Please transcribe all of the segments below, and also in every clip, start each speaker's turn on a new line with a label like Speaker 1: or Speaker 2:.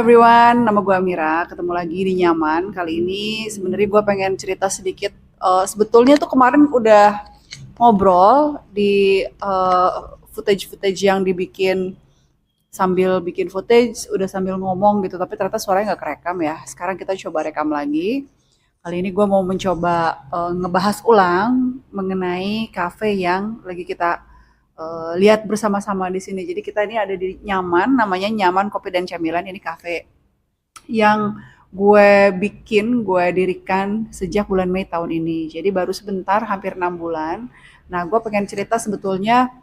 Speaker 1: everyone, nama gue Amira, ketemu lagi di Nyaman. Kali ini sebenarnya gue pengen cerita sedikit. Sebetulnya tuh kemarin udah ngobrol di footage-footage yang dibikin sambil bikin footage, udah sambil ngomong gitu, tapi ternyata suaranya nggak kerekam ya. Sekarang kita coba rekam lagi. Kali ini gue mau mencoba ngebahas ulang mengenai cafe yang lagi kita lihat bersama-sama di sini. Jadi kita ini ada di Nyaman, namanya Nyaman Kopi dan Camilan. Ini cafe yang gue dirikan sejak bulan Mei tahun ini. Jadi baru sebentar, hampir 6 bulan. Nah, gue pengen cerita sebetulnya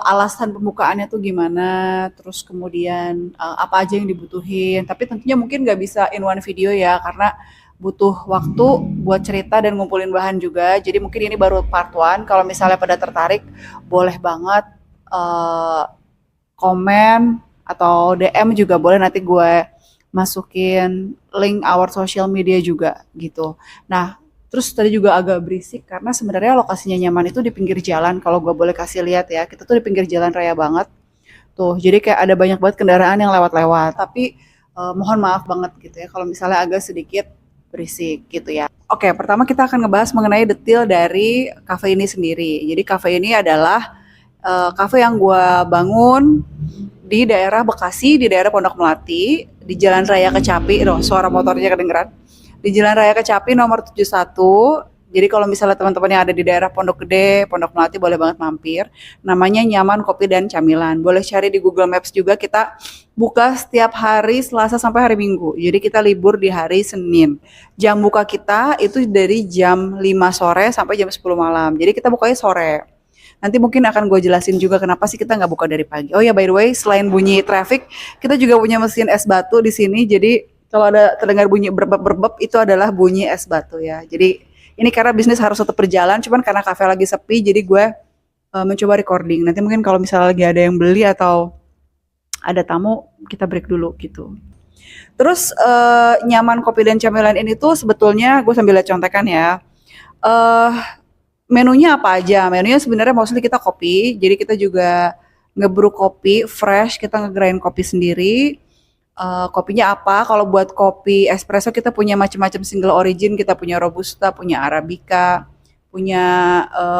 Speaker 1: alasan pembukaannya tuh gimana, terus kemudian apa aja yang dibutuhin. Tapi tentunya mungkin nggak bisa in one video ya, karena butuh waktu buat cerita dan ngumpulin bahan juga. Jadi mungkin ini baru part one. Kalau misalnya pada tertarik, boleh banget eh, komen atau DM juga boleh, nanti gue masukin link our social media juga gitu. Nah, terus tadi juga agak berisik karena sebenarnya lokasinya Nyaman itu di pinggir jalan. Kalau gue boleh kasih lihat ya, kita tuh di pinggir jalan raya banget. Tuh, jadi kayak ada banyak banget kendaraan yang lewat-lewat. Tapi mohon maaf banget gitu ya kalau misalnya agak sedikit berisik gitu ya. Oke, pertama kita akan ngebahas mengenai detail dari cafe ini sendiri. Jadi cafe ini adalah cafe yang gue bangun di daerah Bekasi, di daerah Pondok Melati, di Jalan Raya Kecapi. Loh, suara motornya kedengeran. Di Jalan Raya Kecapi nomor 71. Jadi kalau misalnya teman-teman yang ada di daerah Pondok Gede, Pondok Melati boleh banget mampir. Namanya Nyaman Kopi dan Camilan. Boleh cari di Google Maps juga, kita buka setiap hari Selasa sampai hari Minggu. Jadi kita libur di hari Senin. Jam buka kita itu dari jam 5 sore sampai jam 10 malam. Jadi kita bukanya sore. Nanti mungkin akan gue jelasin juga kenapa sih kita nggak buka dari pagi. Oh ya, by the way, selain bunyi traffic, kita juga punya mesin es batu di sini. Jadi kalau ada terdengar bunyi berbeb-berbeb, itu adalah bunyi es batu ya. Jadi ini karena bisnis harus tetap berjalan, cuman karena kafe lagi sepi, jadi gue mencoba recording. Nanti mungkin kalau misalnya lagi ada yang beli atau ada tamu, kita break dulu gitu. Terus Nyaman Kopi dan Camilan ini tuh sebetulnya gue sambil lihat contekan ya. Eh Menunya apa aja? Menunya sebenarnya mostly kita kopi. Jadi kita juga ngebrew kopi fresh, kita ngegrind kopi sendiri. Kopinya apa? Kalau buat kopi espresso kita punya macam-macam single origin, kita punya robusta, punya arabica, punya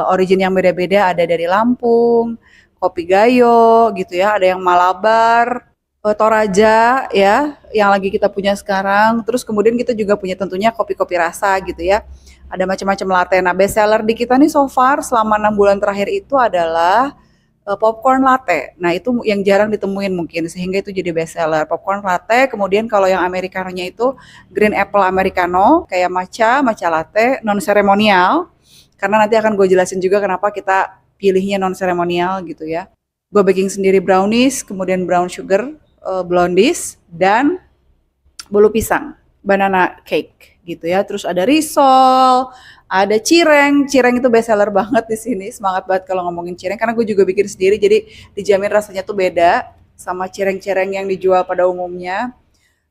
Speaker 1: origin yang beda-beda, ada dari Lampung, kopi Gayo gitu ya, ada yang Malabar, Toraja ya, yang lagi kita punya sekarang. Terus kemudian kita juga punya tentunya kopi-kopi rasa gitu ya. Ada macam-macam latte. Nah, best seller di kita nih so far selama 6 bulan terakhir itu adalah popcorn latte. Nah, itu yang jarang ditemuin mungkin sehingga itu jadi best seller. Popcorn latte, kemudian kalau yang americanonya itu green apple americano, kayak matcha latte, non seremonial. Karena nanti akan gue jelasin juga kenapa kita pilihnya non seremonial gitu ya. Gue baking sendiri brownies, kemudian brown sugar, blondies, dan bolu pisang, banana cake gitu ya. Terus ada risol, ada cireng. Cireng itu best seller banget di sini. Semangat banget kalau ngomongin cireng karena gue juga bikin sendiri, jadi dijamin rasanya tuh beda sama cireng-cireng yang dijual pada umumnya.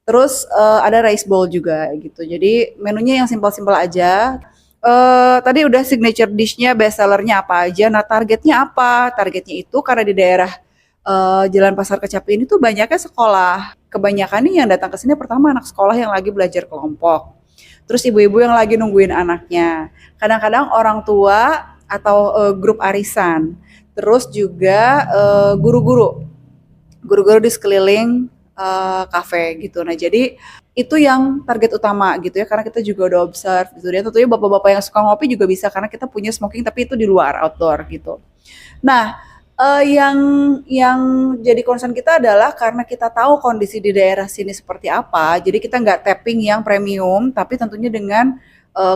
Speaker 1: Terus ada rice bowl juga gitu. Jadi menunya yang simpel-simpel aja. Tadi udah signature dish-nya, best sellernya apa aja. Nah, targetnya apa? Targetnya itu karena di daerah Jalan Pasar Kecapi ini tuh banyaknya sekolah. Kebanyakan nih yang datang ke sini pertama anak sekolah yang lagi belajar kelompok. Terus ibu-ibu yang lagi nungguin anaknya. Kadang-kadang orang tua atau grup arisan. Terus juga guru-guru. Guru-guru di sekeliling kafe gitu. Nah, jadi itu yang target utama gitu ya, karena kita juga udah observe gitu ya. Tentunya bapak-bapak yang suka ngopi juga bisa karena kita punya smoking tapi itu di luar outdoor gitu. Nah, yang jadi concern kita adalah karena kita tahu kondisi di daerah sini seperti apa, jadi kita nggak tapping yang premium, tapi tentunya dengan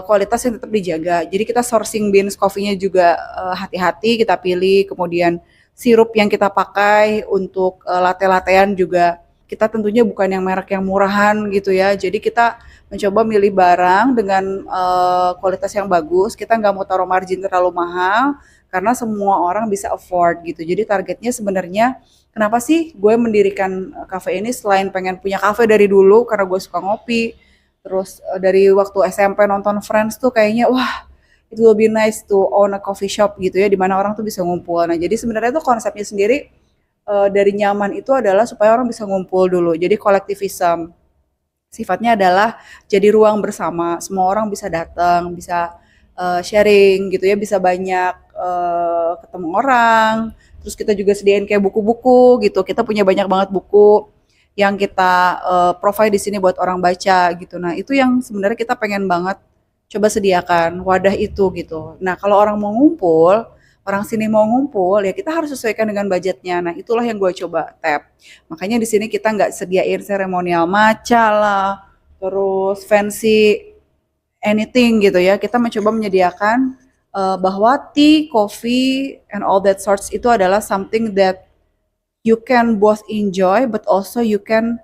Speaker 1: kualitas yang tetap dijaga. Jadi kita sourcing beans coffee-nya juga hati-hati kita pilih, kemudian sirup yang kita pakai untuk latte-lattean juga kita tentunya bukan yang merek yang murahan gitu ya. Jadi kita mencoba milih barang dengan kualitas yang bagus. Kita nggak mau taruh margin terlalu mahal karena semua orang bisa afford gitu. Jadi targetnya sebenarnya kenapa sih gue mendirikan cafe ini selain pengen punya cafe dari dulu karena gue suka ngopi. Terus dari waktu SMP nonton Friends tuh kayaknya wah it will be nice to own a coffee shop gitu ya, di mana orang tuh bisa ngumpul. Nah, jadi sebenarnya tuh konsepnya sendiri dari nyaman itu adalah supaya orang bisa ngumpul dulu. Jadi kolektivisme sifatnya adalah jadi ruang bersama, semua orang bisa datang, bisa sharing gitu ya, bisa banyak ketemu orang. Terus kita juga sediain kayak buku-buku gitu. Kita punya banyak banget buku yang kita provide di sini buat orang baca gitu. Nah, itu yang sebenarnya kita pengen banget coba sediakan wadah itu gitu. Nah, kalau orang mau ngumpul, orang sini mau ngumpul, ya kita harus sesuaikan dengan budgetnya. Nah, itulah yang gue coba tap. Makanya di sini kita nggak sediain seremonial matcha lah, terus fancy anything gitu ya. Kita mencoba menyediakan bahwa tea, coffee, and all that sorts itu adalah something that you can both enjoy, but also you can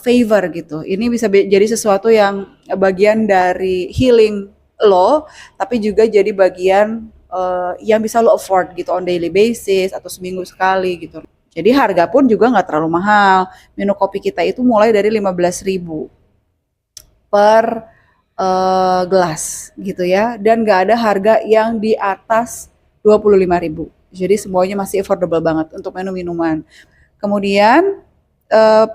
Speaker 1: favor gitu. Ini bisa jadi sesuatu yang bagian dari healing lo, tapi juga jadi bagian yang bisa lo afford gitu on daily basis atau seminggu sekali gitu. Jadi harga pun juga nggak terlalu mahal. Menu kopi kita itu mulai dari 15.000 per gelas gitu ya. Dan nggak ada harga yang di atas 25.000. Jadi semuanya masih affordable banget untuk menu minuman. Kemudian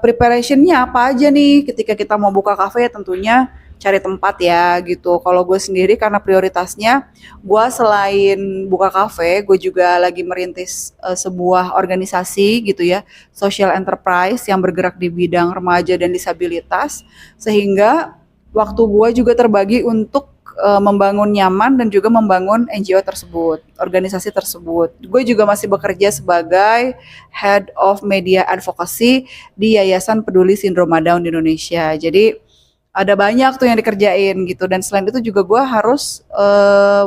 Speaker 1: preparationnya apa aja nih ketika kita mau buka kafe, tentunya cari tempat ya gitu. Kalau gue sendiri karena prioritasnya gue selain buka kafe, gue juga lagi merintis sebuah organisasi gitu ya, social enterprise yang bergerak di bidang remaja dan disabilitas, sehingga waktu gue juga terbagi untuk membangun nyaman dan juga membangun NGO tersebut, organisasi tersebut. Gue juga masih bekerja sebagai Head of Media Advocacy di Yayasan Peduli Sindroma Down di Indonesia. Jadi ada banyak tuh yang dikerjain gitu, dan selain itu juga gue harus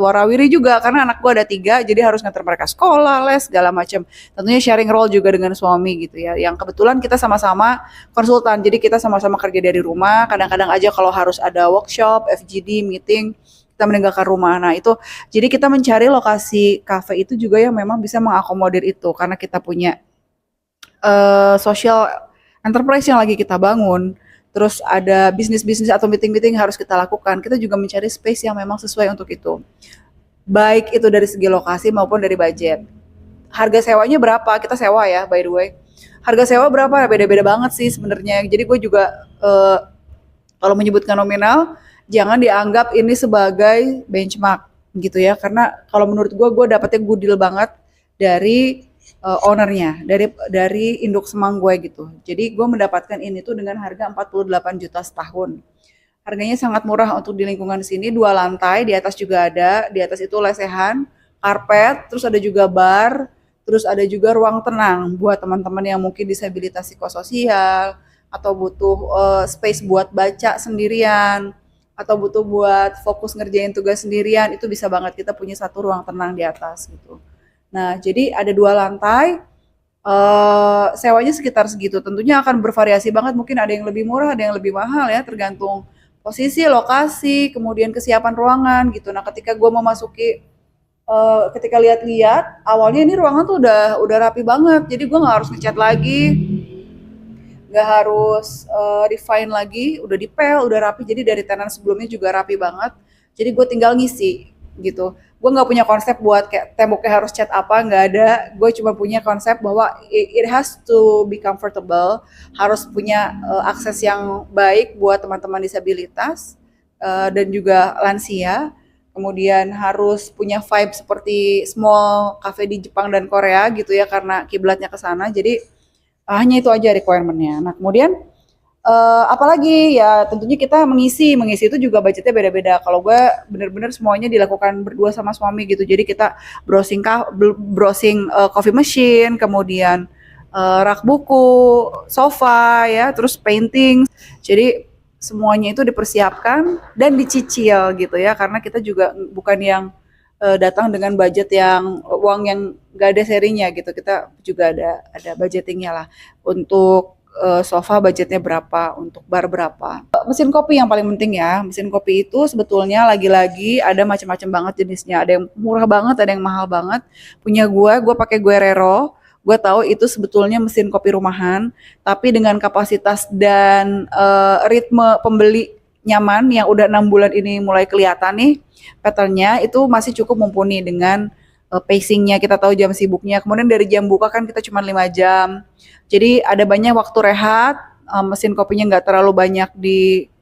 Speaker 1: warawiri juga karena anak gue ada 3, jadi harus nganter mereka sekolah, les, segala macam. Tentunya sharing role juga dengan suami gitu ya, yang kebetulan kita sama-sama konsultan, jadi kita sama-sama kerja dari rumah. Kadang-kadang aja kalau harus ada workshop, FGD, meeting, kita meninggalkan rumah. Nah itu, jadi kita mencari lokasi cafe itu juga yang memang bisa mengakomodir itu, karena kita punya social enterprise yang lagi kita bangun. Terus ada bisnis-bisnis atau meeting-meeting harus kita lakukan. Kita juga mencari space yang memang sesuai untuk itu. Baik itu dari segi lokasi maupun dari budget. Harga sewanya berapa? Kita sewa ya, by the way. Harga sewa berapa? Beda-beda banget sih sebenarnya. Jadi gue juga kalau menyebutkan nominal, jangan dianggap ini sebagai benchmark gitu ya. Karena kalau menurut gue dapetnya good deal banget dari ownernya, dari induk semang gue gitu. Jadi gue mendapatkan ini tuh dengan harga 48 juta setahun. Harganya sangat murah untuk di lingkungan sini, 2 lantai, di atas juga ada, di atas itu lesehan, karpet, terus ada juga bar, terus ada juga ruang tenang buat teman-teman yang mungkin disabilitas psikososial, atau butuh space buat baca sendirian, atau butuh buat fokus ngerjain tugas sendirian, itu bisa banget, kita punya satu ruang tenang di atas gitu. Nah, jadi ada 2 lantai, sewanya sekitar segitu. Tentunya akan bervariasi banget, mungkin ada yang lebih murah, ada yang lebih mahal ya, tergantung posisi, lokasi, kemudian kesiapan ruangan gitu. Nah, ketika gue memasuki, ketika lihat-lihat, awalnya ini ruangan tuh udah rapi banget, jadi gue nggak harus ngecat lagi, nggak harus refine lagi, udah dipel, udah rapi. Jadi dari tenan sebelumnya juga rapi banget. Jadi gue tinggal ngisi gitu. Gue nggak punya konsep buat kayak temboknya harus cat apa, nggak ada. Gue cuma punya konsep bahwa it has to be comfortable, harus punya akses yang baik buat teman-teman disabilitas dan juga lansia. Kemudian harus punya vibe seperti small cafe di Jepang dan Korea gitu ya, karena kiblatnya ke sana. Jadi hanya itu aja requirement-nya. Nah kemudian apalagi ya tentunya kita mengisi itu juga budgetnya beda-beda. Kalau gue bener-bener semuanya dilakukan berdua sama suami gitu. Jadi kita browsing coffee machine, kemudian rak buku, sofa ya, terus painting. Jadi semuanya itu dipersiapkan dan dicicil gitu ya, karena kita juga bukan yang datang dengan budget yang uang yang gak ada serinya gitu. Kita juga ada budgetingnya lah. Untuk sofa budgetnya berapa, untuk bar berapa. Mesin kopi yang paling penting ya. Mesin kopi itu sebetulnya lagi-lagi ada macam-macam banget jenisnya. Ada yang murah banget, ada yang mahal banget. Punya gue pakai Guerrero. Gue tahu itu sebetulnya mesin kopi rumahan, tapi dengan kapasitas dan ritme pembeli nyaman yang udah 6 bulan ini mulai kelihatan nih patternnya, itu masih cukup mumpuni dengan pacingnya, kita tahu jam sibuknya. Kemudian dari jam buka kan kita cuma 5 jam. Jadi ada banyak waktu rehat, mesin kopinya nggak terlalu banyak di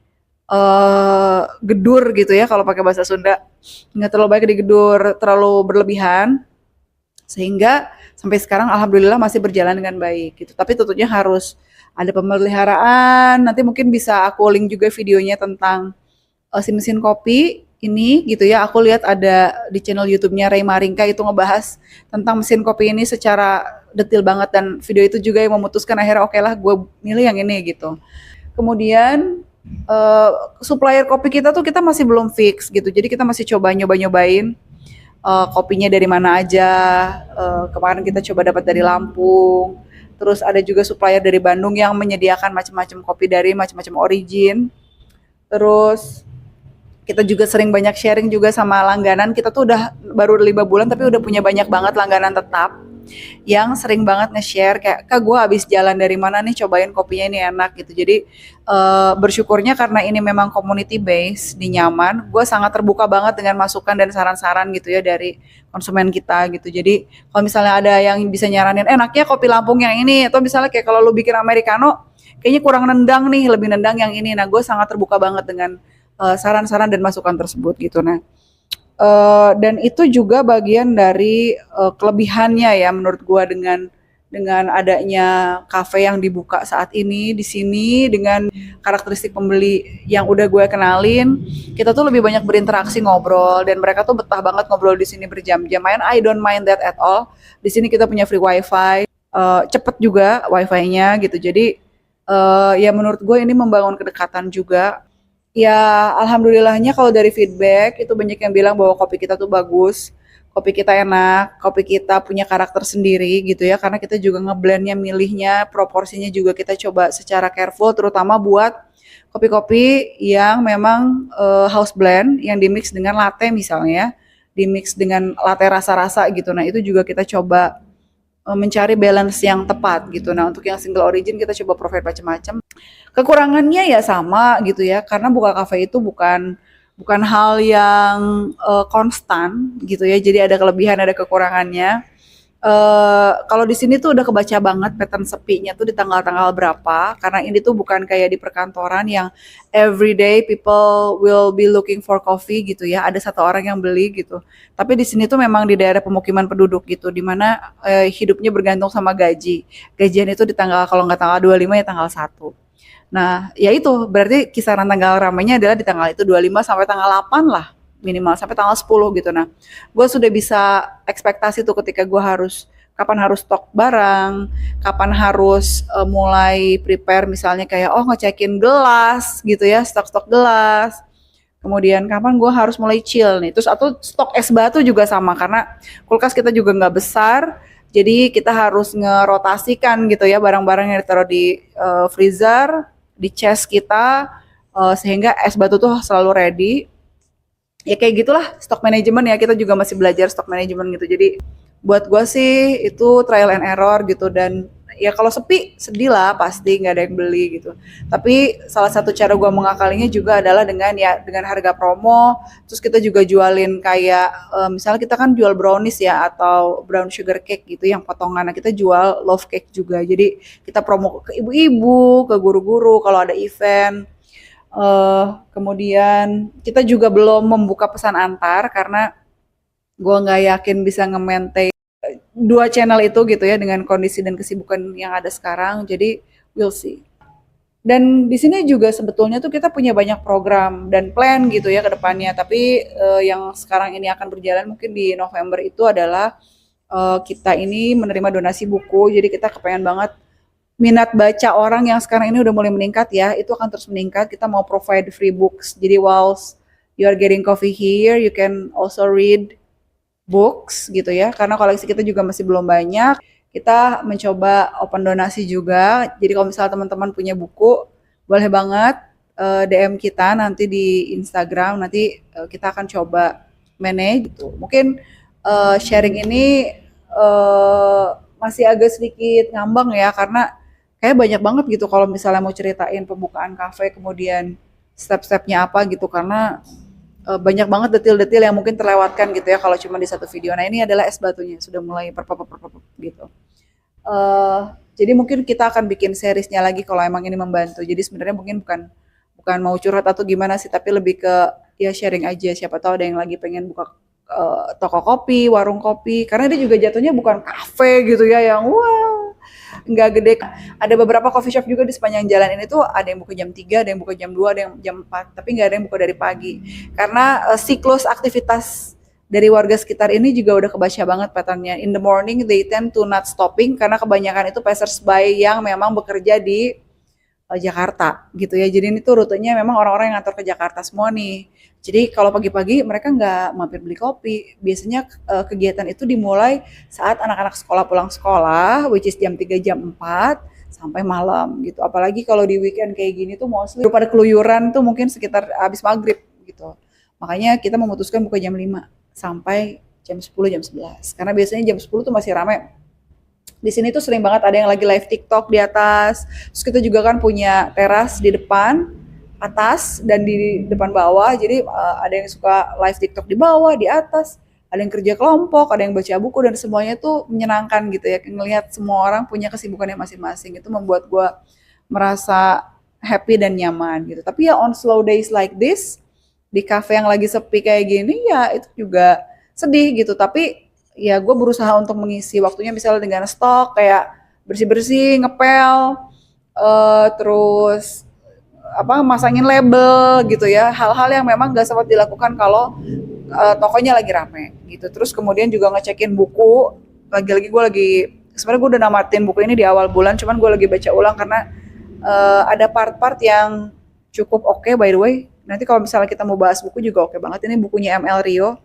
Speaker 1: gedur gitu ya kalau pakai bahasa Sunda. Nggak terlalu banyak digedur, terlalu berlebihan. Sehingga sampai sekarang alhamdulillah masih berjalan dengan baik gitu. Tapi tentunya harus ada pemeliharaan. Nanti mungkin bisa aku link juga videonya tentang si mesin kopi ini gitu ya. Aku lihat ada di channel YouTube-nya Ray Maringka itu ngebahas tentang mesin kopi ini secara detail banget, dan video itu juga yang memutuskan akhirnya oke lah gue milih yang ini gitu. Kemudian eh, supplier kopi kita tuh kita masih belum fix gitu. Jadi kita masih coba nyoba-nyobain kopinya dari mana aja. Kemarin kita coba dapat dari Lampung. Terus ada juga supplier dari Bandung yang menyediakan macam-macam kopi dari macam-macam origin. Terus kita juga sering banyak sharing juga sama langganan. Kita tuh udah baru 5 bulan tapi udah punya banyak banget langganan tetap yang sering banget nge-share kayak, Kak gue habis jalan dari mana nih, cobain kopinya ini enak gitu. Jadi bersyukurnya karena ini memang community base di Nyaman, gue sangat terbuka banget dengan masukan dan saran-saran gitu ya dari konsumen kita gitu. Jadi kalau misalnya ada yang bisa nyaranin enaknya kopi Lampung yang ini, atau misalnya kayak kalau lu bikin americano kayaknya kurang nendang nih, lebih nendang yang ini. Nah gue sangat terbuka banget dengan saran-saran dan masukan tersebut gitu. Nah dan itu juga bagian dari kelebihannya ya menurut gua dengan adanya kafe yang dibuka saat ini di sini, dengan karakteristik pembeli yang udah gue kenalin, kita tuh lebih banyak berinteraksi ngobrol, dan mereka tuh betah banget ngobrol di sini berjam-jam. Main I don't mind that at all. Di sini kita punya free wifi, cepet juga wifi-nya gitu. Jadi ya menurut gue ini membangun kedekatan juga. Ya, alhamdulillahnya kalau dari feedback itu banyak yang bilang bahwa kopi kita tuh bagus, kopi kita enak, kopi kita punya karakter sendiri gitu ya, karena kita juga ngeblendnya, milihnya, proporsinya juga kita coba secara careful, terutama buat kopi-kopi yang memang house blend, yang dimix dengan latte misalnya, dimix dengan latte rasa-rasa gitu. Nah itu juga kita coba mencari balance yang tepat gitu. Nah untuk yang single origin kita coba provide macam-macam. Kekurangannya ya sama gitu ya, karena buka kafe itu bukan bukan hal yang konstan gitu ya. Jadi ada kelebihan, ada kekurangannya. Kalau di sini tuh udah kebaca banget pattern sepinya tuh di tanggal-tanggal berapa, karena ini tuh bukan kayak di perkantoran yang everyday people will be looking for coffee gitu ya. Ada satu orang yang beli gitu. Tapi di sini tuh memang di daerah pemukiman penduduk gitu, di mana hidupnya bergantung sama gaji. Gajian itu di tanggal, kalau nggak tanggal 25 ya tanggal 1. Nah, ya itu berarti kisaran tanggal ramainya adalah di tanggal itu 25 sampai tanggal 8 lah, minimal sampai tanggal 10 gitu. Nah, gue sudah bisa ekspektasi tuh ketika gue harus kapan harus stok barang, kapan harus mulai prepare misalnya kayak oh ngecekin gelas gitu ya, stok-stok gelas. Kemudian kapan gue harus mulai chill nih. Terus atau stok es batu juga sama, karena kulkas kita juga nggak besar. Jadi kita harus ngerotasikan gitu ya barang-barang yang ditaruh di freezer, di chest kita, sehingga es batu tuh selalu ready. Ya kayak gitulah stock management ya, kita juga masih belajar stock management gitu. Jadi buat gue sih itu trial and error gitu, dan ya kalau sepi sedih lah pasti nggak ada yang beli gitu. Tapi salah satu cara gue mengakalinya juga adalah dengan harga promo. Terus kita juga jualin kayak misalnya kita kan jual brownies ya atau brown sugar cake gitu yang potongan. Nah kita jual love cake juga. Jadi kita promo ke ibu-ibu, ke guru-guru kalau ada event. Kemudian kita juga belum membuka pesan antar karena gue nggak yakin bisa nge-maintain dua channel itu gitu ya dengan kondisi dan kesibukan yang ada sekarang. Jadi we'll see. Dan di sini juga sebetulnya tuh kita punya banyak program dan plan gitu ya ke depannya. Tapi yang sekarang ini akan berjalan mungkin di November itu adalah kita ini menerima donasi buku. Jadi kita kepengen banget minat baca orang yang sekarang ini udah mulai meningkat ya, itu akan terus meningkat. Kita mau provide free books. Jadi whilst you are getting coffee here, you can also read books gitu ya. Karena koleksi kita juga masih belum banyak. Kita mencoba open donasi juga. Jadi kalau misalnya teman-teman punya buku, boleh banget DM kita nanti di Instagram. Nanti kita akan coba manage gitu. Mungkin sharing ini masih agak sedikit ngambang ya, karena kayak banyak banget gitu kalau misalnya mau ceritain pembukaan kafe kemudian step-stepnya apa gitu, karena banyak banget detil-detil yang mungkin terlewatkan gitu ya kalau cuma di satu video. Nah ini adalah es batunya, sudah mulai perpop gitu. Eh, jadi mungkin kita akan bikin seriesnya lagi kalau emang ini membantu. Jadi sebenarnya mungkin bukan bukan mau curhat atau gimana sih, tapi lebih ke ya sharing aja. Siapa tahu ada yang lagi pengen buka toko kopi, warung kopi. Karena dia juga jatuhnya bukan kafe gitu ya yang wow nggak gede. Ada beberapa coffee shop juga di sepanjang jalan ini tuh ada yang buka jam 3, ada yang buka jam 2, ada yang jam 4, tapi nggak ada yang buka dari pagi. Karena siklus aktivitas dari warga sekitar ini juga udah kebaca banget patternnya. In the morning they tend to not stopping karena kebanyakan itu passersby yang memang bekerja di Jakarta gitu ya. Jadi ini tuh rutenya memang orang-orang yang ngantor ke Jakarta semua nih. Jadi kalau pagi-pagi mereka nggak mampir beli kopi. Biasanya kegiatan itu dimulai saat anak-anak sekolah pulang sekolah, which is jam 3 jam 4 sampai malam gitu. Apalagi kalau di weekend kayak gini tuh mostly pada keluyuran tuh mungkin sekitar habis maghrib gitu. Makanya kita memutuskan buka jam 5 sampai jam 10 jam 11. Karena biasanya jam 10 tuh masih ramai. Di sini tuh sering banget ada yang lagi live TikTok di atas. Terus kita juga kan punya teras di depan, atas dan di depan bawah. Jadi ada yang suka live TikTok di bawah, di atas. Ada yang kerja kelompok, ada yang baca buku dan semuanya tuh menyenangkan gitu ya. Ngelihat semua orang punya kesibukannya masing-masing itu membuat gue merasa happy dan nyaman gitu. Tapi ya on slow days like this, di cafe yang lagi sepi kayak gini ya itu juga sedih gitu. Tapi ya gue berusaha untuk mengisi waktunya misalnya dengan stok kayak bersih-bersih, ngepel, terus apa masangin label gitu ya, hal-hal yang memang gak sempat dilakukan kalau tokonya lagi rame gitu. Terus kemudian juga ngecekin buku, lagi-lagi gue lagi sebenarnya gue udah namatin buku ini di awal bulan, cuman gue lagi baca ulang karena ada part-part yang cukup oke by the way. Nanti kalau misalnya kita mau bahas buku juga oke banget. Ini bukunya ML Rio,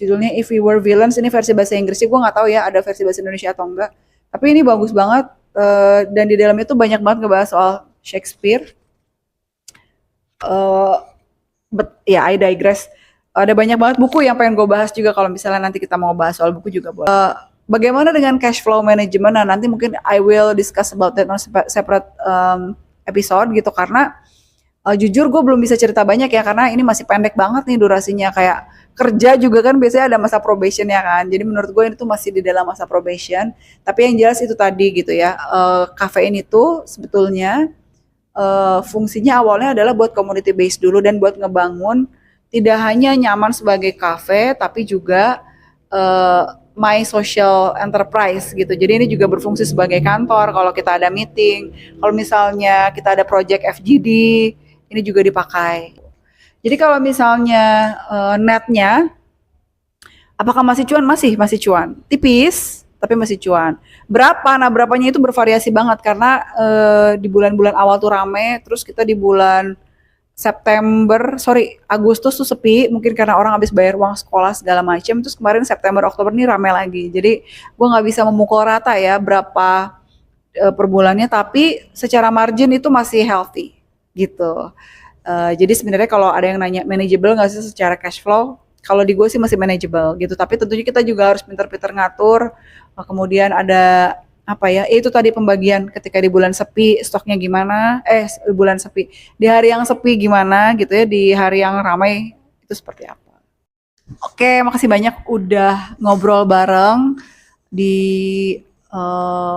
Speaker 1: judulnya If We Were Villains. Ini versi bahasa Inggrisnya, gue nggak tahu ya ada versi bahasa Indonesia atau enggak. Tapi ini bagus banget dan di dalamnya tuh banyak banget ngebahas soal Shakespeare. But ya I digress. Ada banyak banget buku yang pengen gue bahas juga kalau misalnya nanti kita mau bahas soal buku juga boleh. Bagaimana dengan cash flow management? Nah nanti mungkin I will discuss about that on separate episode gitu karena jujur gue belum bisa cerita banyak ya karena ini masih pendek banget nih durasinya. Kayak kerja juga kan biasanya ada masa probation ya kan, jadi menurut gue ini tuh masih di dalam masa probation. Tapi yang jelas itu tadi gitu ya, kafein itu sebetulnya fungsinya awalnya adalah buat community base dulu dan buat ngebangun tidak hanya nyaman sebagai kafe tapi juga my social enterprise gitu. Jadi ini juga berfungsi sebagai kantor kalau kita ada meeting, kalau misalnya kita ada project FGD, ini juga dipakai. Jadi kalau misalnya netnya, apakah masih cuan? Masih cuan. Tipis, tapi masih cuan. Berapa? Nah berapanya itu bervariasi banget karena di bulan-bulan awal tuh rame, terus kita di bulan Agustus tuh sepi, mungkin karena orang habis bayar uang sekolah segala macam. Terus kemarin September, Oktober nih rame lagi. Jadi gue nggak bisa memukul rata ya berapa per bulannya, tapi secara margin itu masih healthy gitu. Jadi sebenarnya kalau ada yang nanya manageable nggak sih secara cash flow, kalau di gue sih masih manageable gitu. Tapi tentunya kita juga harus pintar-pintar ngatur. Kemudian ada apa ya? Itu tadi pembagian ketika di bulan sepi stoknya gimana? Bulan sepi. Di hari yang sepi gimana gitu ya? Di hari yang ramai itu seperti apa? Oke, makasih banyak udah ngobrol bareng di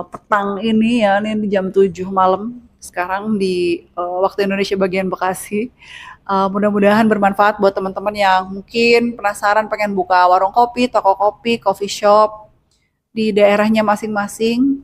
Speaker 1: petang ini ya. Ini jam 7 malam sekarang di waktu Indonesia bagian Bekasi. Mudah-mudahan bermanfaat buat teman-teman yang mungkin penasaran pengen buka warung kopi, toko kopi, coffee shop di daerahnya masing-masing,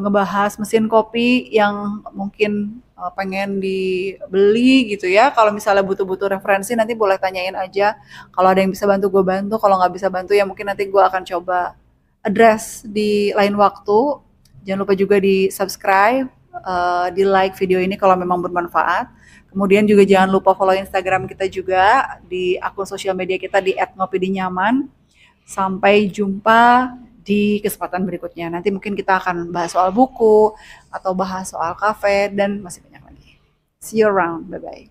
Speaker 1: ngebahas mesin kopi yang mungkin pengen dibeli gitu ya. Kalau misalnya butuh-butuh referensi nanti boleh tanyain aja. Kalau ada yang bisa bantu gue bantu, kalau nggak bisa bantu ya mungkin nanti gue akan coba address di lain waktu. Jangan lupa juga di subscribe, di like video ini kalau memang bermanfaat. Kemudian juga jangan lupa follow Instagram kita juga di akun sosial media kita di @ngopidinyaman. Sampai jumpa di kesempatan berikutnya. Nanti mungkin kita akan bahas soal buku atau bahas soal kafe dan masih banyak lagi. See you around. Bye-bye.